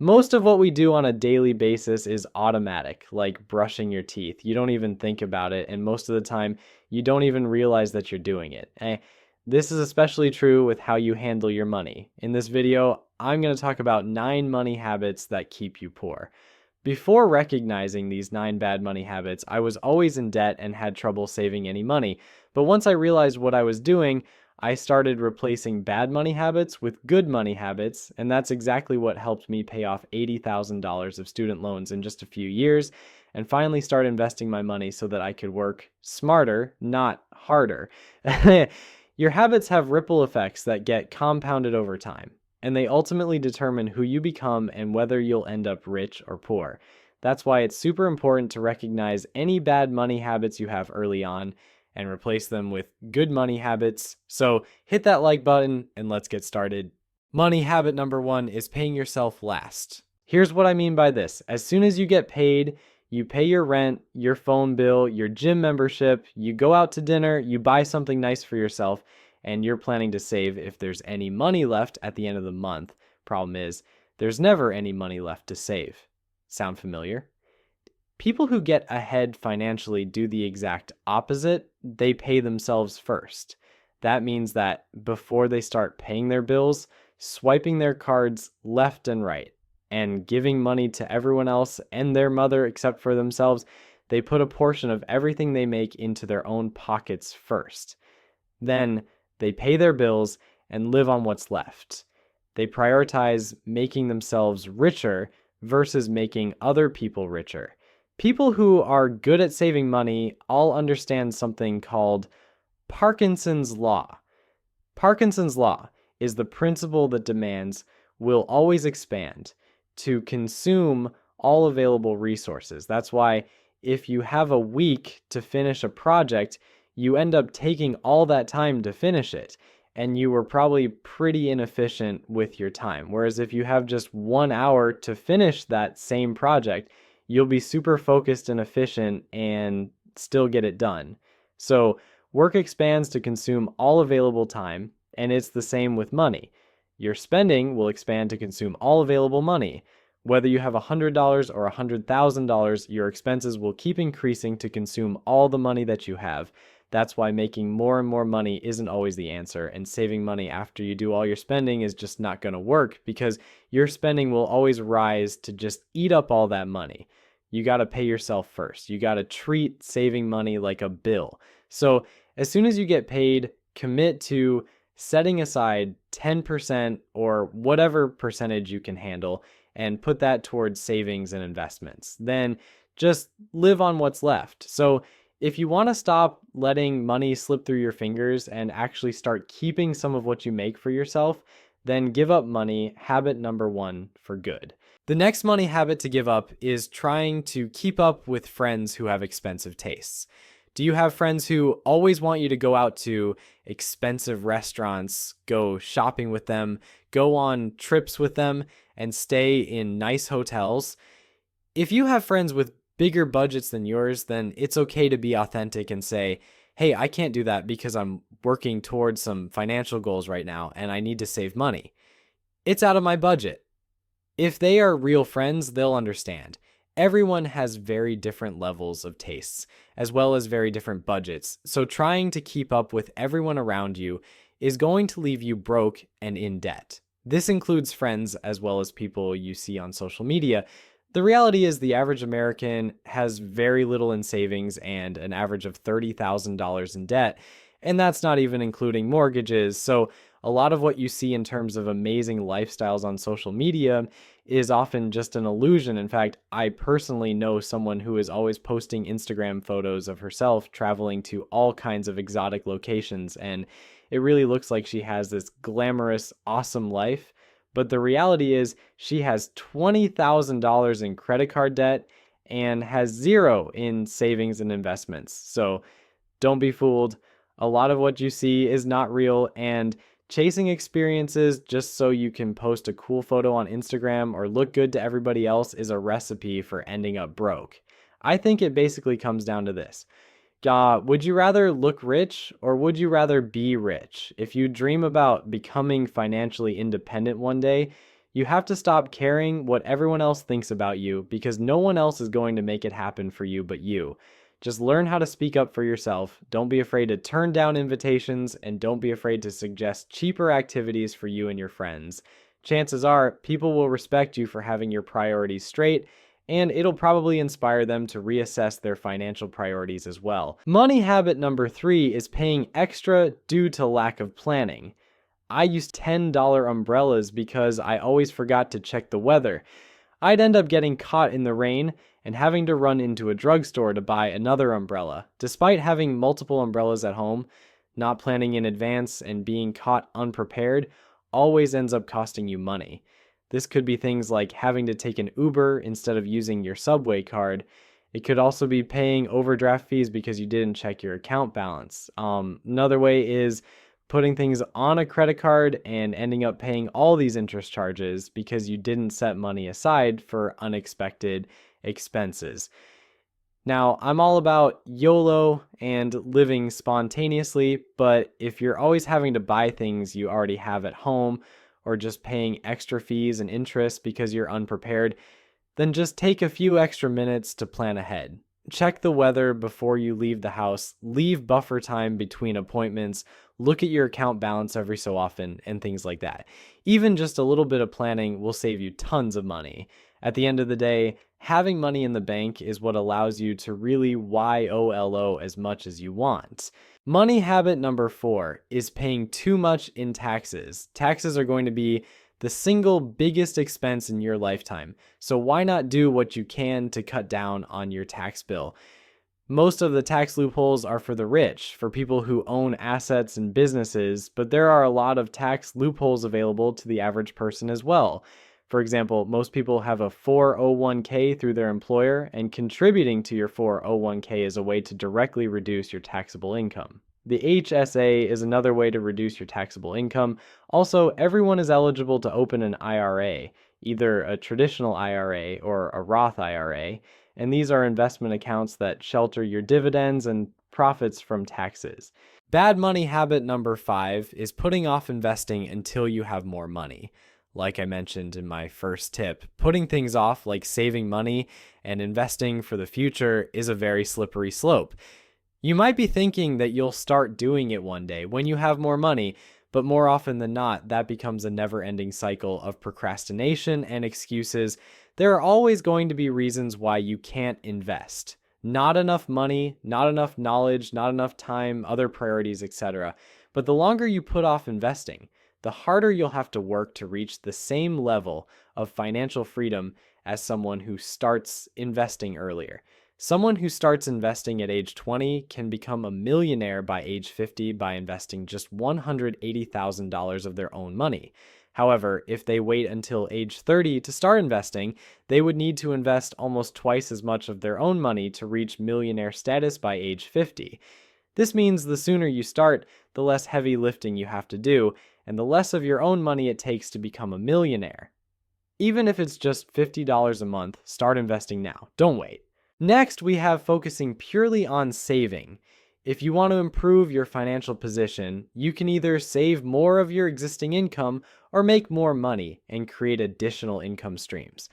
Most of what we do on a daily basis is automatic, like brushing your teeth. You don't even think about it, and most of the time, you don't even realize that you're doing it. This is especially true with how you handle your money. In this video, I'm going to talk about 9 money habits that keep you poor. Before recognizing these 9 bad money habits, I was always in debt and had trouble saving any money. But once I realized what I was doing, I started replacing bad money habits with good money habits, and that's exactly what helped me pay off $80,000 of student loans in just a few years and finally start investing my money so that I could work smarter, not harder. Your habits have ripple effects that get compounded over time, and they ultimately determine who you become and whether you'll end up rich or poor. That's why it's super important to recognize any bad money habits you have early on and replace them with good money habits. So hit that like button and let's get started. Money habit number 1 is paying yourself last. Here's what I mean by this. As soon as you get paid, you pay your rent, your phone bill, your gym membership, you go out to dinner, you buy something nice for yourself, and you're planning to save if there's any money left at the end of the month. Problem is, there's never any money left to save. Sound familiar? People who get ahead financially do the exact opposite. They pay themselves first. That means that before they start paying their bills, swiping their cards left and right, and giving money to everyone else and their mother except for themselves, they put a portion of everything they make into their own pockets first. Then they pay their bills and live on what's left. They prioritize making themselves richer versus making other people richer. People who are good at saving money all understand something called Parkinson's Law. Parkinson's Law is the principle that demands we'll always expand to consume all available resources. That's why if you have a week to finish a project, you end up taking all that time to finish it, and you were probably pretty inefficient with your time. Whereas if you have just 1 hour to finish that same project, you'll be super focused and efficient and still get it done. So work expands to consume all available time, and it's the same with money. Your spending will expand to consume all available money. Whether you have $100 or $100,000, your expenses will keep increasing to consume all the money that you have. That's why making more and more money isn't always the answer, and saving money after you do all your spending is just not going to work because your spending will always rise to just eat up all that money. You got to pay yourself first. You got to treat saving money like a bill. So as soon as you get paid, commit to setting aside 10% or whatever percentage you can handle and put that towards savings and investments. Then just live on what's left. So if you want to stop letting money slip through your fingers and actually start keeping some of what you make for yourself, then give up money, habit number 1 for good. The next money habit to give up is trying to keep up with friends who have expensive tastes. Do you have friends who always want you to go out to expensive restaurants, go shopping with them, go on trips with them, and stay in nice hotels? If you have friends with bigger budgets than yours, then it's okay to be authentic and say, hey, I can't do that because I'm working towards some financial goals right now and I need to save money. It's out of my budget. If they are real friends, they'll understand. Everyone has very different levels of tastes, as well as very different budgets, so trying to keep up with everyone around you is going to leave you broke and in debt. This includes friends as well as people you see on social media. The reality is the average American has very little in savings and an average of $30,000 in debt, and that's not even including mortgages. So a lot of what you see in terms of amazing lifestyles on social media is often just an illusion. In fact, I personally know someone who is always posting Instagram photos of herself traveling to all kinds of exotic locations, and it really looks like she has this glamorous, awesome life. But the reality is she has $20,000 in credit card debt and has 0 in savings and investments. So don't be fooled. A lot of what you see is not real, and chasing experiences just so you can post a cool photo on Instagram or look good to everybody else is a recipe for ending up broke. I think it basically comes down to this. Would you rather look rich or would you rather be rich? If you dream about becoming financially independent one day, You have to stop caring what everyone else thinks about you because no one else is going to make it happen for you but you. Just learn how to speak up for yourself. Don't be afraid to turn down invitations, and don't be afraid to suggest cheaper activities for you and your friends. Chances are, people will respect you for having your priorities straight, and it'll probably inspire them to reassess their financial priorities as well. Money habit number 3 is paying extra due to lack of planning. I used $10 umbrellas because I always forgot to check the weather. I'd end up getting caught in the rain and having to run into a drugstore to buy another umbrella. Despite having multiple umbrellas at home, not planning in advance and being caught unprepared always ends up costing you money. This could be things like having to take an Uber instead of using your subway card. It could also be paying overdraft fees because you didn't check your account balance. Another way is putting things on a credit card and ending up paying all these interest charges because you didn't set money aside for unexpected expenses. Now, I'm all about YOLO and living spontaneously, but if you're always having to buy things you already have at home or just paying extra fees and interest because you're unprepared, then just take a few extra minutes to plan ahead. Check the weather before you leave the house, leave buffer time between appointments, look at your account balance every so often, and things like that. Even just a little bit of planning will save you tons of money. At the end of the day, having money in the bank is what allows you to really YOLO as much as you want. Money habit number 4 is paying too much in taxes. Taxes are going to be the single biggest expense in your lifetime. So why not do what you can to cut down on your tax bill? Most of the tax loopholes are for the rich, for people who own assets and businesses, but there are a lot of tax loopholes available to the average person as well. For example, most people have a 401k through their employer, and contributing to your 401k is a way to directly reduce your taxable income. The HSA is another way to reduce your taxable income. Also, everyone is eligible to open an IRA, either a traditional IRA or a Roth IRA, and these are investment accounts that shelter your dividends and profits from taxes. Bad money habit number 5 is putting off investing until you have more money. Like I mentioned in my first tip, putting things off like saving money and investing for the future is a very slippery slope. You might be thinking that you'll start doing it one day when you have more money, but more often than not, that becomes a never-ending cycle of procrastination and excuses. There are always going to be reasons why you can't invest. Not enough money, not enough knowledge, not enough time, other priorities, etc. But the longer you put off investing, the harder you'll have to work to reach the same level of financial freedom as someone who starts investing earlier. Someone who starts investing at age 20 can become a millionaire by age 50 by investing just $180,000 of their own money. However, if they wait until age 30 to start investing, they would need to invest almost twice as much of their own money to reach millionaire status by age 50. This means the sooner you start, the less heavy lifting you have to do, and the less of your own money it takes to become a millionaire. Even if it's just $50 a month, start investing now. Don't wait. Next, we have focusing purely on saving. If you want to improve your financial position, you can either save more of your existing income or make more money and create additional income streams.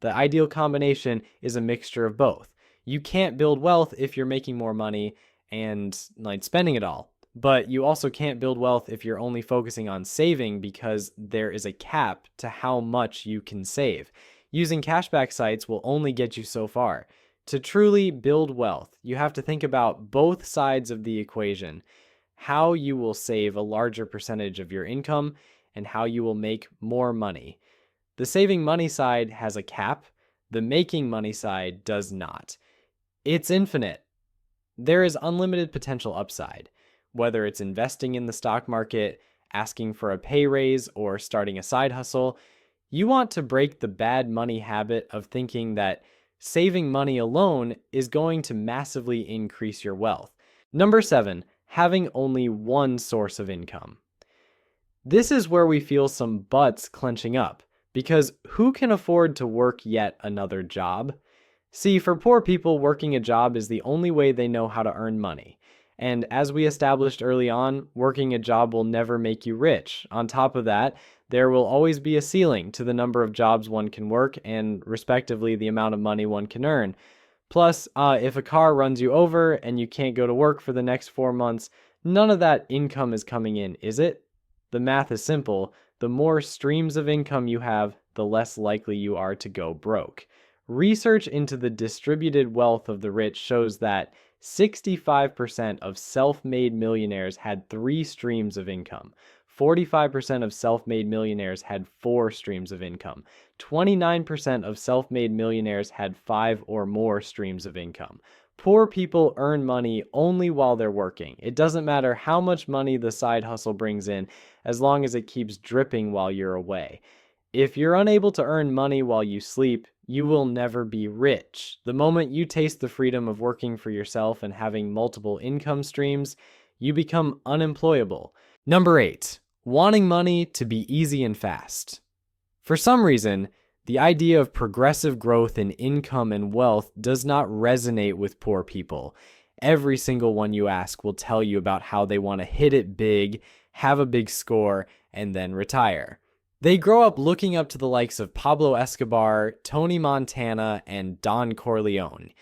The ideal combination is a mixture of both. You can't build wealth if you're making more money and spending it all. But you also can't build wealth if you're only focusing on saving because there is a cap to how much you can save. Using cashback sites will only get you so far. To truly build wealth, you have to think about both sides of the equation, how you will save a larger percentage of your income and how you will make more money. The saving money side has a cap, the making money side does not. It's infinite. There is unlimited potential upside, whether it's investing in the stock market, asking for a pay raise, or starting a side hustle. You want to break the bad money habit of thinking that saving money alone is going to massively increase your wealth. Number 7, having only one source of income. This is where we feel some butts clenching up, because who can afford to work yet another job? See, for poor people, working a job is the only way they know how to earn money. And as we established early on, working a job will never make you rich. On top of that, There will always be a ceiling to the number of jobs one can work and, respectively, the amount of money one can earn. Plus, if a car runs you over and you can't go to work for the next 4 months, none of that income is coming in, is it? The math is simple. The more streams of income you have, the less likely you are to go broke. Research into the distributed wealth of the rich shows that 65% of self-made millionaires had 3 streams of income. 45% of self-made millionaires had 4 streams of income. 29% of self-made millionaires had 5 or more streams of income. Poor people earn money only while they're working. It doesn't matter how much money the side hustle brings in, as long as it keeps dripping while you're away. If you're unable to earn money while you sleep, you will never be rich. The moment you taste the freedom of working for yourself and having multiple income streams, you become unemployable. Number 8, wanting money to be easy and fast. For some reason, the idea of progressive growth in income and wealth does not resonate with poor people. Every single one you ask will tell you about how they want to hit it big, have a big score, and then retire. They grow up looking up to the likes of Pablo Escobar, Tony Montana, and Don Corleone.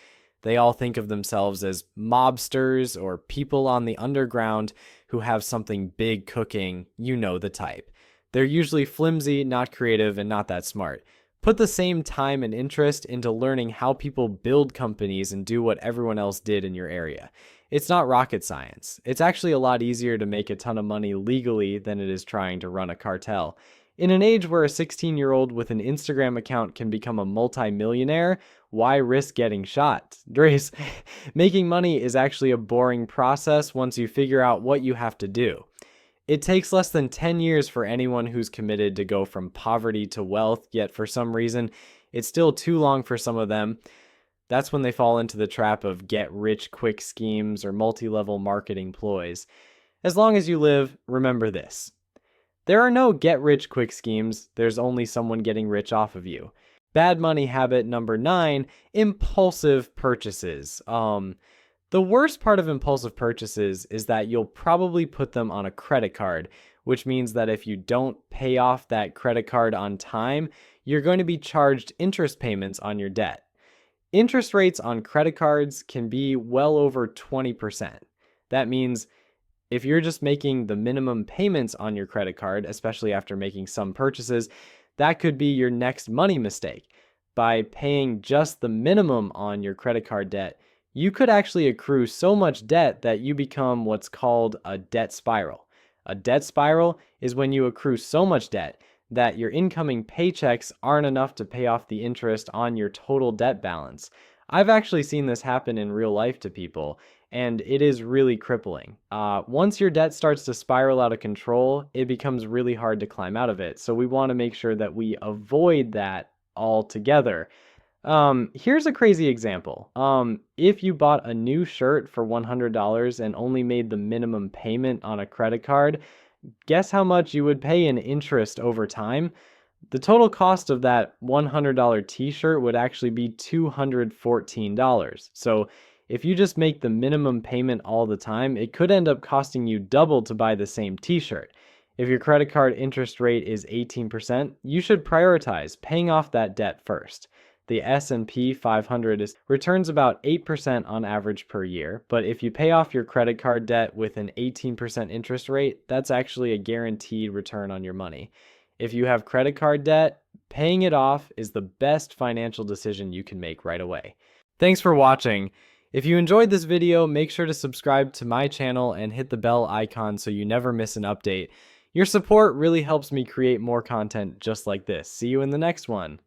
They all think of themselves as mobsters or people on the underground who have something big cooking, you know the type. They're usually flimsy, not creative, and not that smart. Put the same time and interest into learning how people build companies and do what everyone else did in your area. It's not rocket science. It's actually a lot easier to make a ton of money legally than it is trying to run a cartel. In an age where a 16-year-old with an Instagram account can become a multi-millionaire, why risk getting shot? Grace, making money is actually a boring process once you figure out what you have to do. It takes less than 10 years for anyone who's committed to go from poverty to wealth, yet for some reason, it's still too long for some of them. That's when they fall into the trap of get-rich-quick schemes or multi-level marketing ploys. As long as you live, remember this. There are no get-rich-quick schemes, there's only someone getting rich off of you. Bad money habit number 9, impulsive purchases. The worst part of impulsive purchases is that you'll probably put them on a credit card, which means that if you don't pay off that credit card on time, you're going to be charged interest payments on your debt. Interest rates on credit cards can be well over 20%. That means if you're just making the minimum payments on your credit card, especially after making some purchases, that could be your next money mistake. By paying just the minimum on your credit card debt, you could actually accrue so much debt that you become what's called a debt spiral. A debt spiral is when you accrue so much debt that your incoming paychecks aren't enough to pay off the interest on your total debt balance. I've actually seen this happen in real life to people, and it is really crippling. Once your debt starts to spiral out of control, it becomes really hard to climb out of it. So we want to make sure that we avoid that altogether. Here's a crazy example. If you bought a new shirt for $100 and only made the minimum payment on a credit card, guess how much you would pay in interest over time? The total cost of that $100 t-shirt would actually be $214. So if you just make the minimum payment all the time, it could end up costing you double to buy the same t-shirt. If your credit card interest rate is 18%, you should prioritize paying off that debt first. The S&P 500 returns about 8% on average per year, but if you pay off your credit card debt with an 18% interest rate, that's actually a guaranteed return on your money. If you have credit card debt, paying it off is the best financial decision you can make right away. Thanks for watching. If you enjoyed this video, make sure to subscribe to my channel and hit the bell icon so you never miss an update. Your support really helps me create more content just like this. See you in the next one.